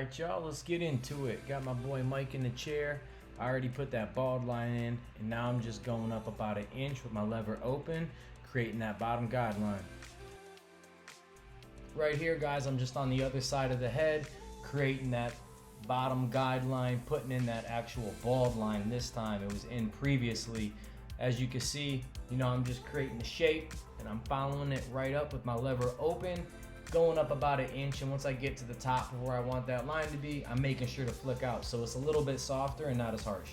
Alright y'all, let's get into it. Got my boy Mike in the chair. I already put that bald line in, and now I'm just going up about an inch with my lever open, creating that bottom guideline. Right here guys, I'm just on the other side of the head, creating that bottom guideline, putting in that actual bald line this time. It was in previously. As you can see, I'm just creating the shape and I'm following it right up with my lever open, going up about an inch, and once I get to the top of where I want that line to be, I'm making sure to flick out so it's a little bit softer and not as harsh.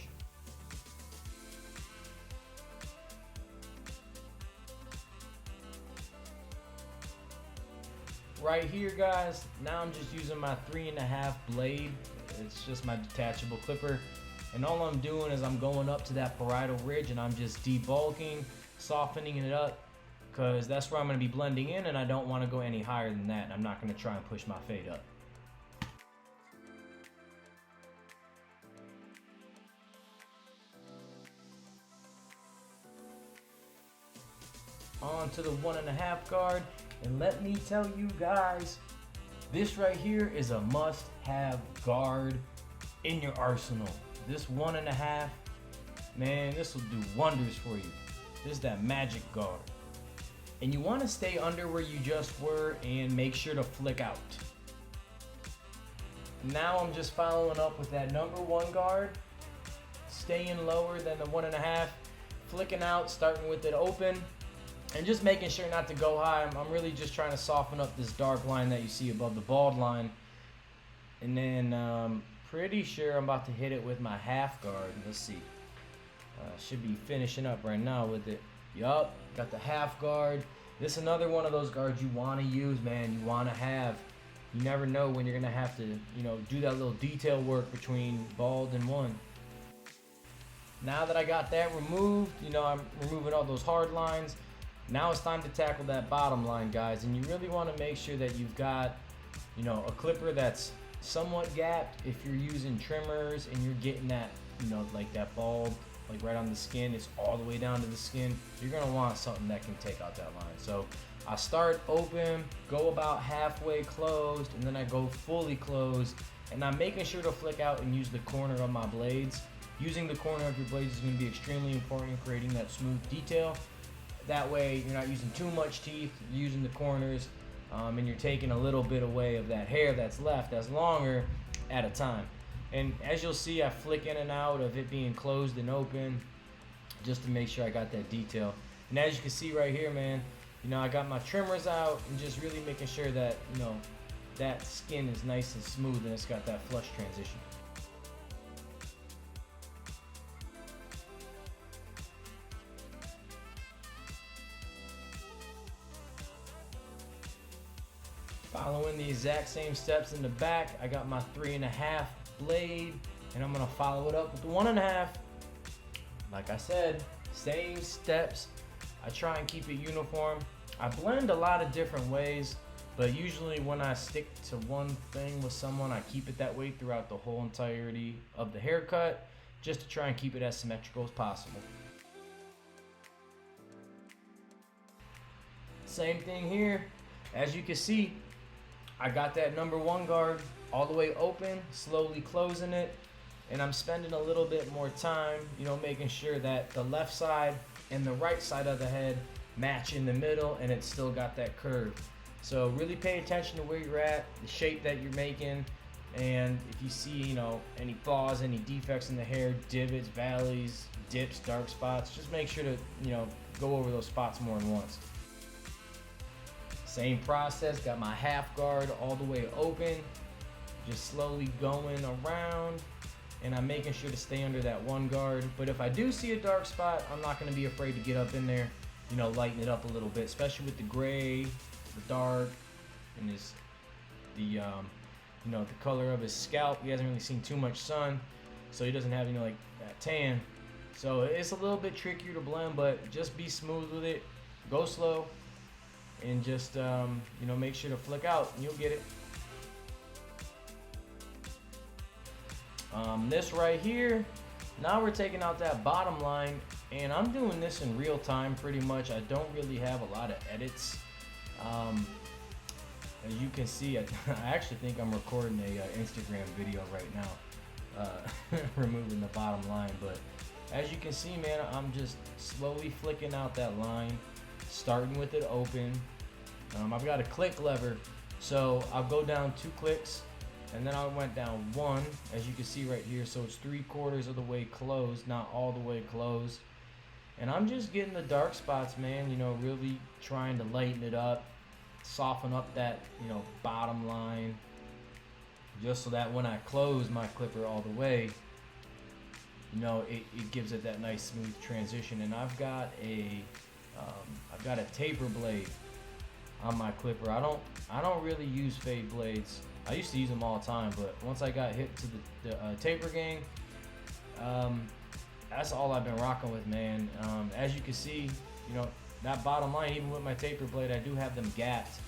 Right here guys, now I'm just using my 3.5 blade. It's just my detachable clipper, and all I'm doing is I'm going up to that parietal ridge and I'm just debulking, softening it up, because that's where I'm going to be blending in, and I don't want to go any higher than that, and I'm not going to try and push my fade up. On to the 1.5 guard, and let me tell you guys, this right here is a must-have guard in your arsenal. This 1.5, man, this will do wonders for you. This is that magic guard. And you want to stay under where you just were and make sure to flick out. Now I'm just following up with that number 1 guard, staying lower than the 1.5, flicking out, starting with it open, and just making sure not to go high. I'm really just trying to soften up this dark line that you see above the bald line. And then pretty sure I'm about to hit it with my half guard. Let's see. Should be finishing up right now with it. Yup, got the half guard. This is another one of those guards you want to use, man. You want to have. You never know when you're going to have to, do that little detail work between bald and one. Now that I got that removed, I'm removing all those hard lines. Now it's time to tackle that bottom line, guys. And you really want to make sure that you've got, a clipper that's somewhat gapped. If you're using trimmers and you're getting that, like that bald, like right on the skin, it's all the way down to the skin, you're gonna want something that can take out that line. So I start open, go about halfway closed, and then I go fully closed, and I'm making sure to flick out and use the corner of my blades. Using the corner of your blades is going to be extremely important in creating that smooth detail. That way you're not using too much teeth, you're using the corners, and you're taking a little bit away of that hair that's left that's longer at a time. And as you'll see, I flick in and out of it being closed and open just to make sure I got that detail. And as you can see right here, man, I got my trimmers out and just really making sure that, that skin is nice and smooth and it's got that flush transition. Following the exact same steps in the back, I got my 3.5 blade, and I'm gonna follow it up with the 1.5. Like I said, same steps. I try and keep it uniform. I blend a lot of different ways, but usually when I stick to one thing with someone, I keep it that way throughout the whole entirety of the haircut, just to try and keep it as symmetrical as possible. Same thing here. As you can see, I got that number 1 guard all the way open, slowly closing it, and I'm spending a little bit more time, making sure that the left side and the right side of the head match in the middle, and it's still got that curve. So really pay attention to where you're at, the shape that you're making, and if you see, any flaws, any defects in the hair, divots, valleys, dips, dark spots, just make sure to, go over those spots more than once. Same process, got my half guard all the way open, just slowly going around, and I'm making sure to stay under that 1 guard. But if I do see a dark spot, I'm not going to be afraid to get up in there, lighten it up a little bit, especially with the gray, the dark, and the color of his scalp. He hasn't really seen too much sun, so he doesn't have like that tan. So it's a little bit trickier to blend, but just be smooth with it, go slow, and just make sure to flick out and you'll get it. This right here, now we're taking out that bottom line, and I'm doing this in real time pretty much. I don't really have a lot of edits. as you can see, I actually think I'm recording a Instagram video right now, removing the bottom line. But as you can see, man, I'm just slowly flicking out that line, starting with it open. I've got a click lever, so I'll go down 2 clicks, and then I went down 1, as you can see right here. So it's 3/4 of the way closed, not all the way closed. And I'm just getting the dark spots, man, you know, really trying to lighten it up, soften up that, you know, bottom line, just so that when I close my clipper all the way, you know, it gives it that nice smooth transition. And I've got a taper blade on my clipper. I don't really use fade blades. I used to use them all the time, but once I got hit to the taper game, that's all I've been rocking with, man. As you can see, you know, that bottom line, even with my taper blade, I do have them gapped.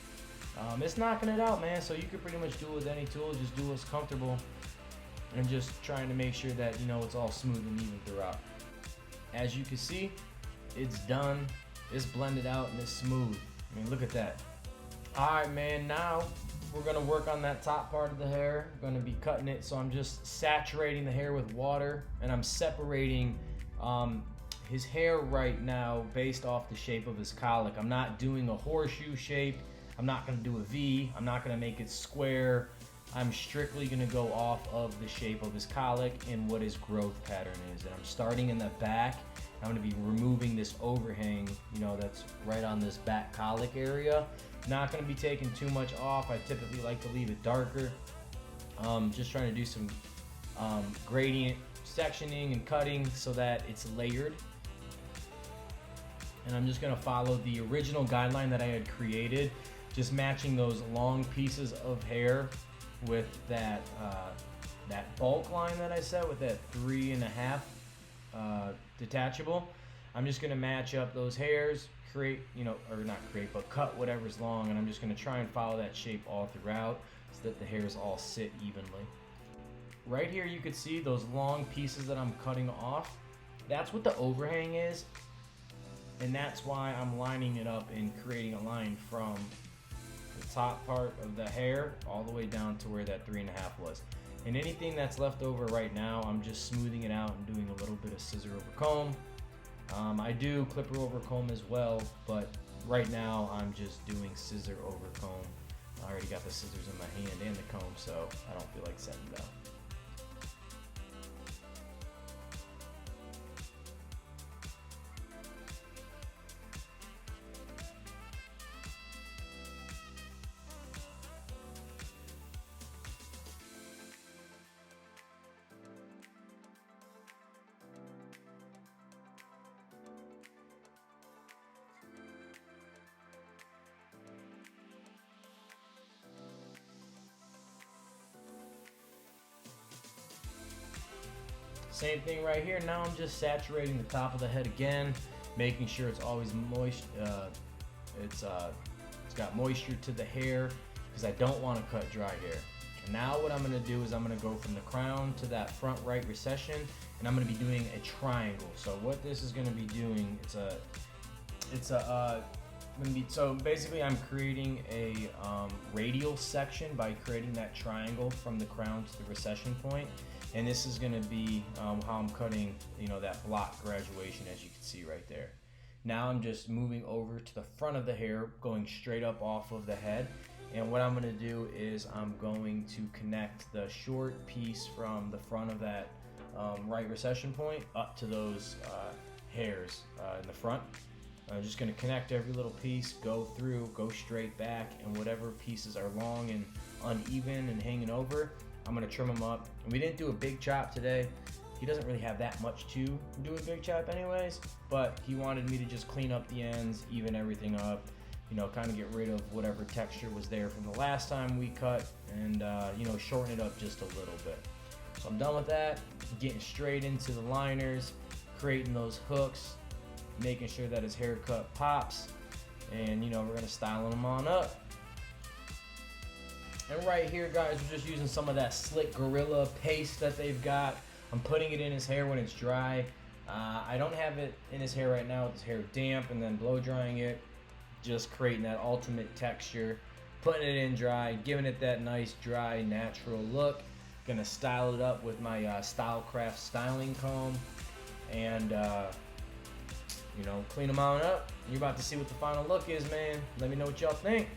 It's knocking it out, man. So you can pretty much do it with any tool. Just do what's comfortable, and just trying to make sure that, you know, it's all smooth and even throughout. As you can see, it's done. It's blended out and it's smooth. I mean, look at that. All right, man, now we're gonna work on that top part of the hair. I'm gonna be cutting it, so I'm just saturating the hair with water, and I'm separating his hair right now based off the shape of his colic. I'm not doing a horseshoe shape. I'm not gonna do a V. I'm not gonna make it square. I'm strictly gonna go off of the shape of his colic and what his growth pattern is. And I'm starting in the back. I'm gonna be removing this overhang, you know, that's right on this back colic area. Not gonna be taking too much off. I typically like to leave it darker. Just trying to do some gradient sectioning and cutting so that it's layered. And I'm just gonna follow the original guideline that I had created, just matching those long pieces of hair with that bulk line that I set with that 3.5 detachable. I'm just gonna match up those hairs, create, you know, or not create, but cut whatever's long, and I'm just gonna try and follow that shape all throughout so that the hairs all sit evenly. Right here you could see those long pieces that I'm cutting off. That's what the overhang is, and that's why I'm lining it up and creating a line from the top part of the hair all the way down to where that 3.5 was. And anything that's left over right now, I'm just smoothing it out and doing a little bit of scissor over comb. I do clipper over comb as well, but right now I'm just doing scissor over comb. I already got the scissors in my hand and the comb, so I don't feel like setting it up. Same thing right here. Now I'm just saturating the top of the head again, making sure it's always moist. It's got moisture to the hair because I don't want to cut dry hair. And now what I'm going to do is I'm going to go from the crown to that front right recession, and I'm going to be doing a triangle. So what this is going to be doing, so basically I'm creating a radial section by creating that triangle from the crown to the recession point. And this is going to be how I'm cutting, you know, that block graduation, as you can see right there. Now I'm just moving over to the front of the hair, going straight up off of the head. And what I'm going to do is I'm going to connect the short piece from the front of that right recession point up to those hairs in the front. I'm just going to connect every little piece, go through, go straight back, and whatever pieces are long and uneven and hanging over, I'm gonna trim them up. And we didn't do a big chop today. He doesn't really have that much to do a big chop anyways, but he wanted me to just clean up the ends, even everything up, you know, kind of get rid of whatever texture was there from the last time we cut, and you know, shorten it up just a little bit. So I'm done with that, getting straight into the liners, creating those hooks, making sure that his haircut pops, and you know, we're gonna style him on up. And right here, guys, we're just using some of that Slick Gorilla paste that they've got. I'm putting it in his hair when it's dry. I don't have it in his hair right now with his hair damp, and then blow drying it, just creating that ultimate texture. putting it in dry, giving it that nice dry natural look. Gonna style it up with my Stylecraft styling comb, and you know, clean them on up. You're about to see what the final look is, man. Let me know what y'all think.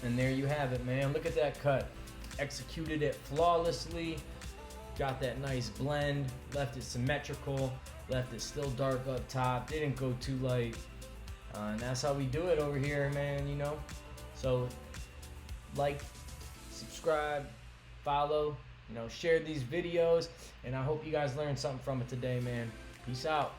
And there you have it, man. Look at that cut. Executed it flawlessly. Got that nice blend. Left it symmetrical. Left it still dark up top. Didn't go too light. And that's how we do it over here, man, you know. So, like, subscribe, follow, you know, share these videos. And I hope you guys learned something from it today, man. Peace out.